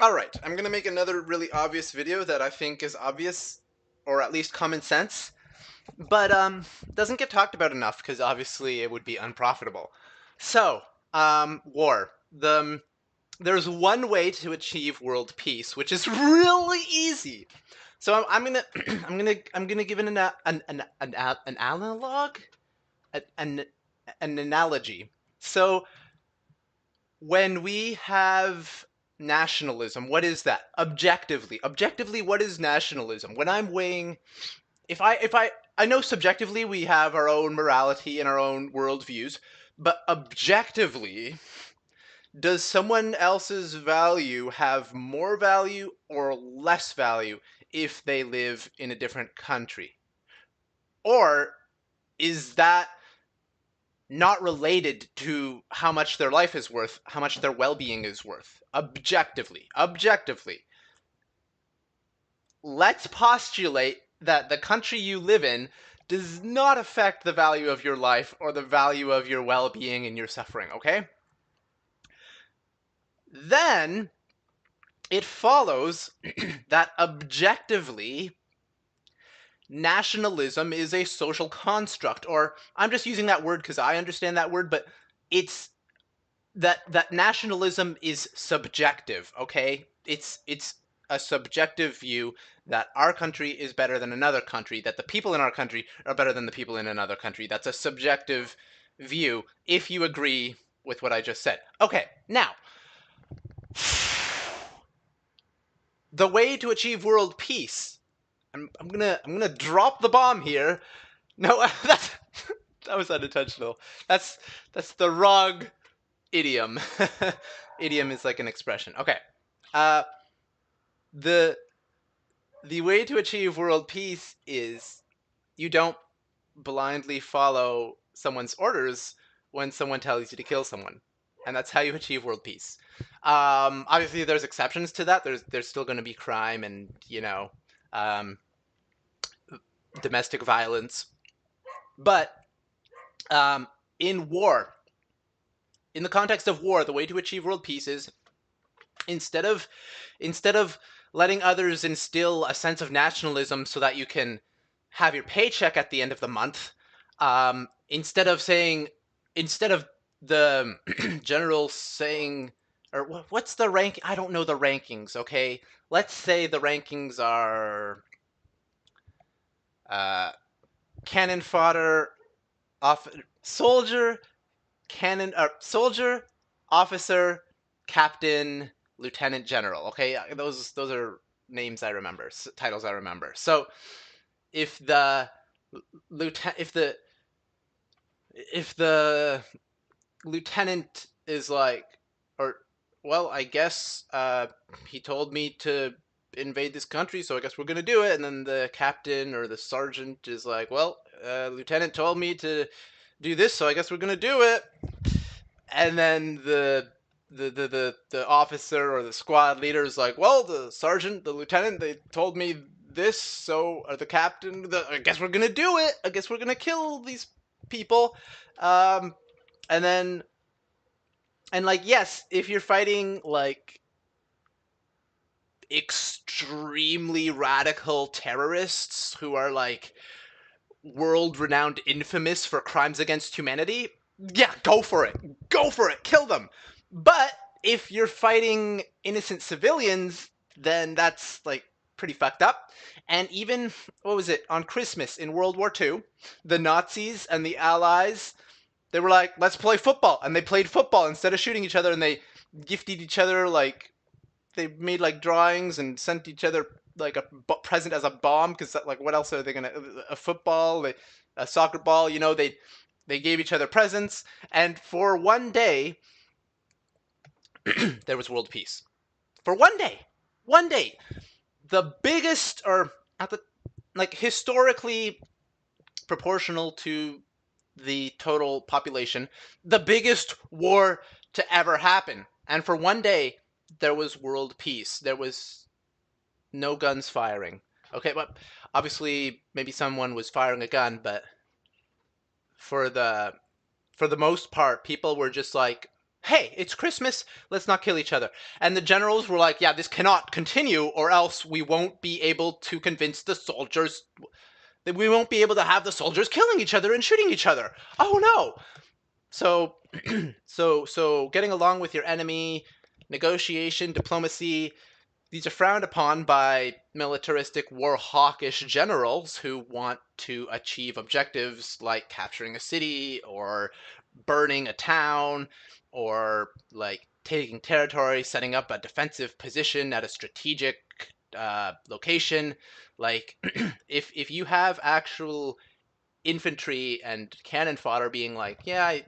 Alright, I'm gonna make another really obvious video that I think is obvious, or at least common sense, but doesn't get talked about enough because obviously it would be unprofitable. So, war. There's one way to achieve world peace, which is really easy. So I'm gonna I'm gonna give an analog, an, an an analogy. So when we have nationalism, what is that? Objectively, what is nationalism? When I'm weighing, if I know subjectively we have our own morality and our own worldviews, but objectively, does someone else's value have more value or less value if they live in a different country? Or is that not related to how much their life is worth, how much their well-being is worth? Objectively, let's postulate that the country you live in does not affect the value of your life or the value of your well-being and your suffering, okay? Then it follows that objectively nationalism is a social construct, or I'm just using that word because I understand that word, but it's that nationalism is subjective, okay? It's a subjective view that our country is better than another country, that the people in our country are better than the people in another country. That's a subjective view if you agree with what I just said. Okay, now the way to achieve world peace. I'm gonna drop the bomb here. No, that was unintentional. That's the wrong idiom. Idiom is like an expression. Okay. Uh, the the way to achieve world peace is you don't blindly follow someone's orders when someone tells you to kill someone, and that's how you achieve world peace. Obviously, there's exceptions to that. There's still going to be crime and um, domestic violence, but um, in war, in the context of war, the way to achieve world peace is instead of instead of letting others instill a sense of nationalism so that you can have your paycheck at the end of the month, instead of the general saying, or what's the rank? I don't know the rankings. Okay, let's say the rankings are uh, cannon fodder, off soldier, cannon, soldier, officer, captain, lieutenant general. Okay, those are names I remember, titles I remember. So if the lieutenant, if the lieutenant is like, or well, I guess he told me to invade this country, so I guess we're gonna do it. And then the captain or the sergeant is like, well, lieutenant told me to do this, so I guess we're gonna do it. And then the officer or the squad leader is like, well, the sergeant, the lieutenant, they told me this, so or the captain, I guess we're gonna do it. I guess we're gonna kill these people. Um, and then and like yes, if you're fighting like extremely radical terrorists who are like world renowned infamous for crimes against humanity, yeah, go for it. Go for it. Kill them. But if you're fighting innocent civilians, then that's like pretty fucked up. And even, what was it, on Christmas in World War II, the Nazis and the Allies, they were like, let's play football. And they played football instead of shooting each other, and they gifted each other like they made like drawings and sent each other like a present as a bomb because like what else are they gonna, a football, a soccer ball, they gave each other presents, and for one day there was world peace. For one day, the biggest, or at the, like, historically proportional to the total population, the biggest war to ever happen. And for one day there was world peace. There was no guns firing. Okay, but obviously maybe someone was firing a gun, but for the for the most part, people were just like hey, it's Christmas, let's not kill each other. And the generals were like, yeah, this cannot continue, or else we won't be able to convince the soldiers, that we won't be able to have the soldiers killing each other and shooting each other. Oh no. So so getting along with your enemy, negotiation, diplomacy, these are frowned upon by militaristic, war hawkish generals who want to achieve objectives like capturing a city or burning a town or like taking territory, setting up a defensive position at a strategic location. Like if you have actual infantry and cannon fodder being like, yeah,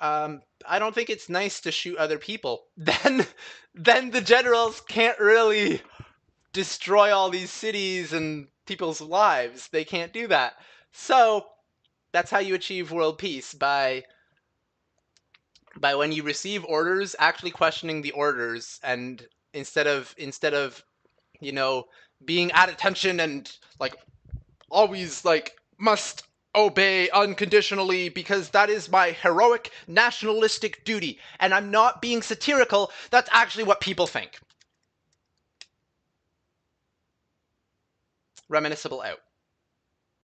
I don't think it's nice to shoot other people, then the generals can't really destroy all these cities and people's lives. They can't do that. So that's how you achieve world peace, by when you receive orders, actually questioning the orders, and instead of you know being at attention and like always like must obey unconditionally because that is my heroic nationalistic duty, and I'm not being satirical, that's actually what people think. Reminiscible out.